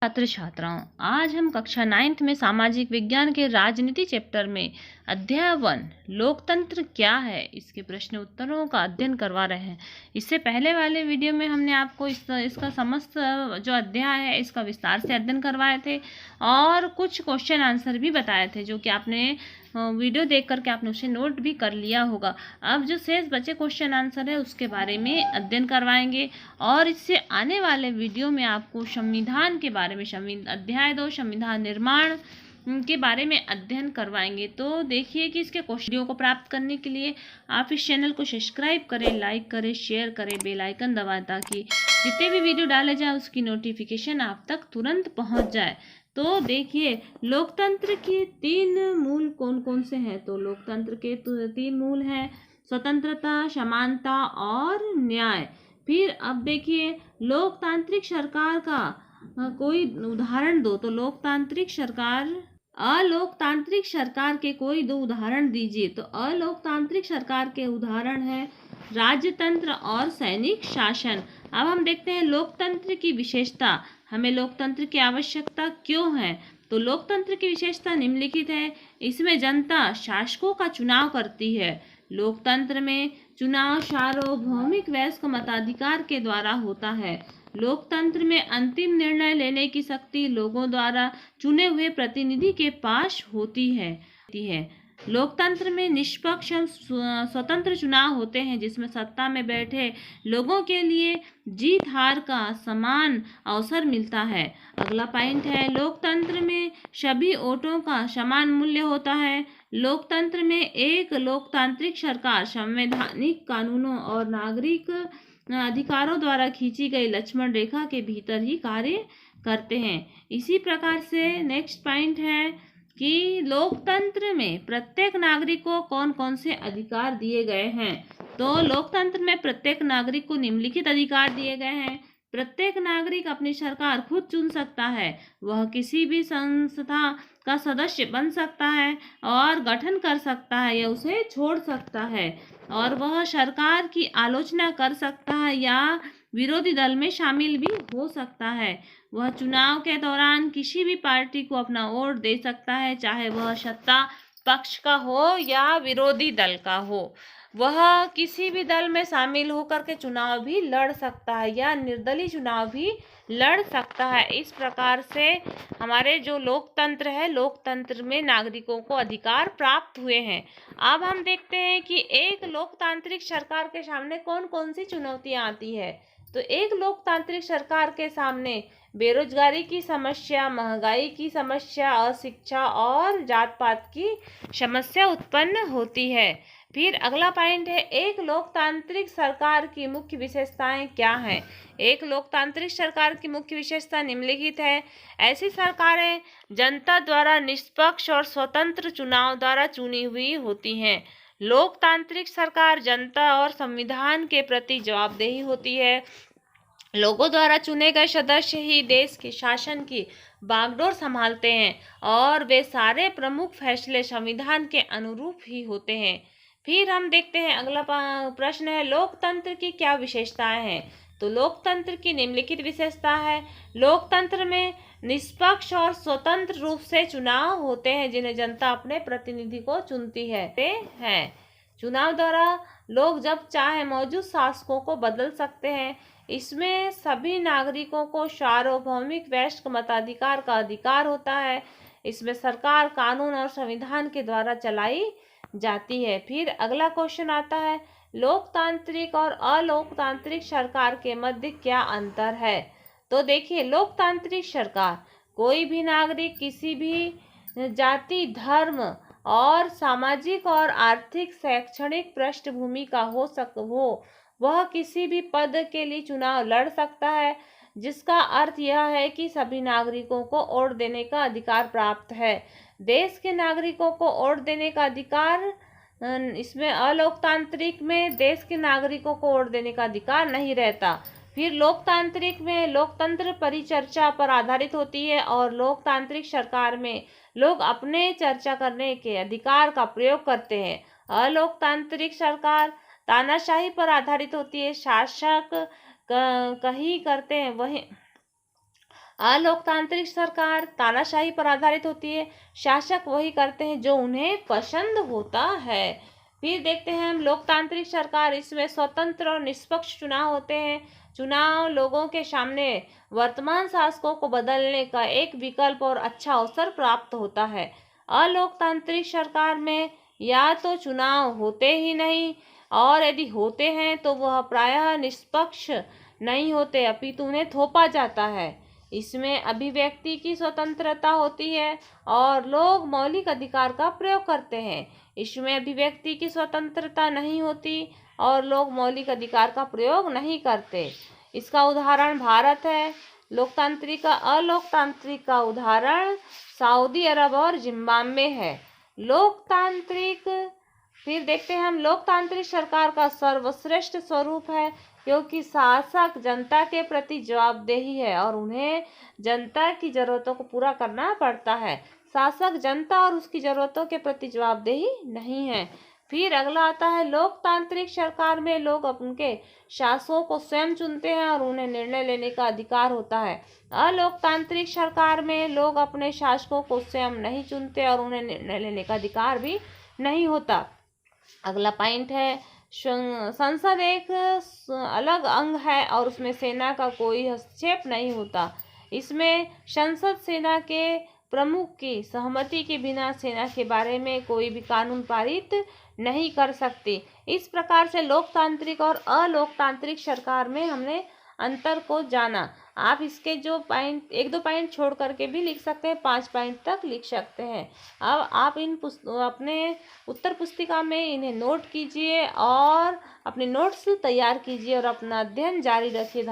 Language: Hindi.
छात्र छात्राओं, आज हम कक्षा 9th में सामाजिक विज्ञान के राजनीति चैप्टर में अध्याय 1 लोकतंत्र क्या है इसके प्रश्न उत्तरों का अध्ययन करवा रहे हैं। इससे पहले वाले वीडियो में हमने आपको इसका समस्त जो अध्याय है इसका विस्तार से अध्ययन करवाए थे और कुछ क्वेश्चन आंसर भी बताए थे, जो कि आपने वीडियो देख करके आपने उसे नोट भी कर लिया होगा। अब जो शेष बचे क्वेश्चन आंसर है उसके बारे में अध्ययन करवाएंगे और इससे आने वाले वीडियो में आपको संविधान के बारे में अध्याय 2 संविधान निर्माण के बारे में अध्ययन करवाएंगे। तो देखिए कि इसके क्वेश्चनों को प्राप्त करने के लिए आप इस चैनल को सब्सक्राइब करें, लाइक करें, शेयर करें, बेल आइकन दबाएं ताकि जितने भी वीडियो डाले जाए उसकी नोटिफिकेशन आप तक तुरंत पहुंच जाए। तो देखिए लोकतंत्र के 3 मूल कौन कौन से हैं। तो लोकतंत्र के 3 मूल हैं, स्वतंत्रता, समानता और न्याय। फिर अब देखिए लोकतांत्रिक सरकार का कोई उदाहरण दो। तो अलोकतांत्रिक सरकार के कोई 2 उदाहरण दीजिए। तो अलोकतांत्रिक सरकार के उदाहरण है राजतंत्र और सैनिक शासन। अब हम देखते हैं लोकतंत्र की विशेषता। हमें लोकतंत्र की आवश्यकता क्यों है। तो लोकतंत्र की विशेषता निम्नलिखित है। इसमें जनता शासकों का चुनाव करती है। लोकतंत्र में चुनाव सार्वभौमिक वयस्क मताधिकार के द्वारा होता है। लोकतंत्र में अंतिम निर्णय लेने की शक्ति लोगों द्वारा चुने हुए प्रतिनिधि के पास होती है। लोकतंत्र में निष्पक्ष स्वतंत्र चुनाव होते हैं जिसमें सत्ता में बैठे लोगों के लिए जीत हार का समान अवसर मिलता है। अगला पॉइंट है लोकतंत्र में सभी वोटों का समान मूल्य होता है। लोकतंत्र में एक लोकतांत्रिक सरकार संवैधानिक कानूनों और नागरिक अधिकारों द्वारा खींची गई लक्ष्मण रेखा के भीतर ही कार्य करते हैं। इसी प्रकार से नेक्स्ट पॉइंट है कि लोकतंत्र में प्रत्येक नागरिक को कौन कौन से अधिकार दिए गए हैं। तो लोकतंत्र में प्रत्येक नागरिक को निम्नलिखित अधिकार दिए गए हैं। प्रत्येक नागरिक अपनी सरकार खुद चुन सकता है। वह किसी भी संस्था का सदस्य बन सकता है और गठन कर सकता है या उसे छोड़ सकता है, और वह सरकार की आलोचना कर सकता है या विरोधी दल में शामिल भी हो सकता है। वह चुनाव के दौरान किसी भी पार्टी को अपना वोट दे सकता है, चाहे वह सत्ता पक्ष का हो या विरोधी दल का हो। वह किसी भी दल में शामिल होकर के चुनाव भी लड़ सकता है या निर्दलीय चुनाव भी लड़ सकता है। इस प्रकार से हमारे जो लोकतंत्र है, लोकतंत्र में नागरिकों को अधिकार प्राप्त हुए हैं। अब हम देखते हैं कि एक लोकतांत्रिक सरकार के सामने कौन कौन सी चुनौतियां आती है। तो एक लोकतांत्रिक सरकार के सामने बेरोजगारी की समस्या, महंगाई की समस्या, अशिक्षा और जात पात की समस्या उत्पन्न होती है। फिर अगला पॉइंट है एक लोकतांत्रिक सरकार की मुख्य विशेषताएं क्या हैं। एक लोकतांत्रिक सरकार की मुख्य विशेषता निम्नलिखित है। ऐसी सरकारें जनता द्वारा निष्पक्ष और स्वतंत्र चुनाव द्वारा चुनी हुई होती हैं। लोकतांत्रिक सरकार जनता और संविधान के प्रति जवाबदेही होती है। लोगों द्वारा चुने गए सदस्य ही देश के शासन की बागडोर संभालते हैं और वे सारे प्रमुख फैसले संविधान के अनुरूप ही होते हैं। फिर हम देखते हैं अगला प्रश्न है लोकतंत्र की क्या विशेषताएं हैं। तो लोकतंत्र की निम्नलिखित विशेषता है। लोकतंत्र में निष्पक्ष और स्वतंत्र रूप से चुनाव होते हैं जिन्हें जनता अपने प्रतिनिधि को चुनती है। चुनाव द्वारा लोग जब चाहे मौजूद शासकों को बदल सकते हैं। इसमें सभी नागरिकों को सार्वभौमिक वयस्क मताधिकार का अधिकार होता है। इसमें सरकार कानून और संविधान के द्वारा चलाई जाती है। फिर अगला क्वेश्चन आता है लोकतांत्रिक और अलोकतांत्रिक सरकार के मध्य क्या अंतर है। तो देखिए लोकतांत्रिक सरकार कोई भी नागरिक किसी भी जाति, धर्म और सामाजिक और आर्थिक शैक्षणिक पृष्ठभूमि का हो वह किसी भी पद के लिए चुनाव लड़ सकता है, जिसका अर्थ यह है कि सभी नागरिकों को वोट देने का अधिकार प्राप्त है। देश के नागरिकों को वोट देने का अधिकार, इसमें अलोकतांत्रिक में देश के नागरिकों को वोट देने का अधिकार नहीं रहता। फिर लोकतांत्रिक में लोकतंत्र परिचर्चा पर आधारित होती है और लोकतांत्रिक सरकार में लोग अपने चर्चा करने के अधिकार का प्रयोग करते हैं। अलोकतांत्रिक सरकार तानाशाही पर आधारित होती है, शासक कहीं करते हैं वही अलोकतांत्रिक सरकार तानाशाही पर आधारित होती है। शासक वही करते हैं जो उन्हें पसंद होता है। फिर देखते हैं हम लोकतांत्रिक सरकार, इसमें स्वतंत्र और निष्पक्ष चुनाव होते हैं। चुनाव लोगों के सामने वर्तमान शासकों को बदलने का एक विकल्प और अच्छा अवसर प्राप्त होता है। अलोकतांत्रिक सरकार में या तो चुनाव होते ही नहीं, और यदि होते हैं तो वह प्रायः निष्पक्ष नहीं होते, अपितु उन्हें थोपा जाता है। इसमें अभिव्यक्ति की स्वतंत्रता होती है और लोग मौलिक अधिकार का प्रयोग करते हैं। इसमें अभिव्यक्ति की स्वतंत्रता नहीं होती और लोग मौलिक अधिकार का प्रयोग नहीं करते। इसका उदाहरण भारत है। लोकतांत्रिक का अलोकतांत्रिक का उदाहरण सऊदी अरब और जिम्बाब्वे है। लोकतांत्रिक, फिर देखते हैं हम लोकतांत्रिक सरकार का सर्वश्रेष्ठ स्वरूप है, क्योंकि शासक जनता के प्रति जवाबदेही है और उन्हें जनता की जरूरतों को पूरा करना पड़ता है। शासक जनता और उसकी जरूरतों के प्रति जवाबदेही नहीं है। फिर अगला आता है लोकतांत्रिक सरकार में लोग उनके शासकों को स्वयं चुनते हैं और उन्हें निर्णय लेने का अधिकार होता है। अलोकतांत्रिक सरकार में लोग अपने शासकों को स्वयं नहीं चुनते और उन्हें निर्णय लेने का अधिकार भी नहीं होता। अगला पॉइंट है संसद एक अलग अंग है और उसमें सेना का कोई हस्तक्षेप नहीं होता। इसमें संसद सेना के प्रमुख की सहमति के बिना सेना के बारे में कोई भी कानून पारित नहीं कर सकती। इस प्रकार से लोकतांत्रिक और अलोकतांत्रिक सरकार में हमने अंतर को जाना। आप इसके जो पॉइंट, एक दो पॉइंट छोड़ करके भी लिख सकते हैं, 5 पॉइंट तक लिख सकते हैं। अब आप इन अपने उत्तर पुस्तिका में इन्हें नोट कीजिए और अपने नोट्स तैयार कीजिए और अपना अध्ययन जारी रखिए।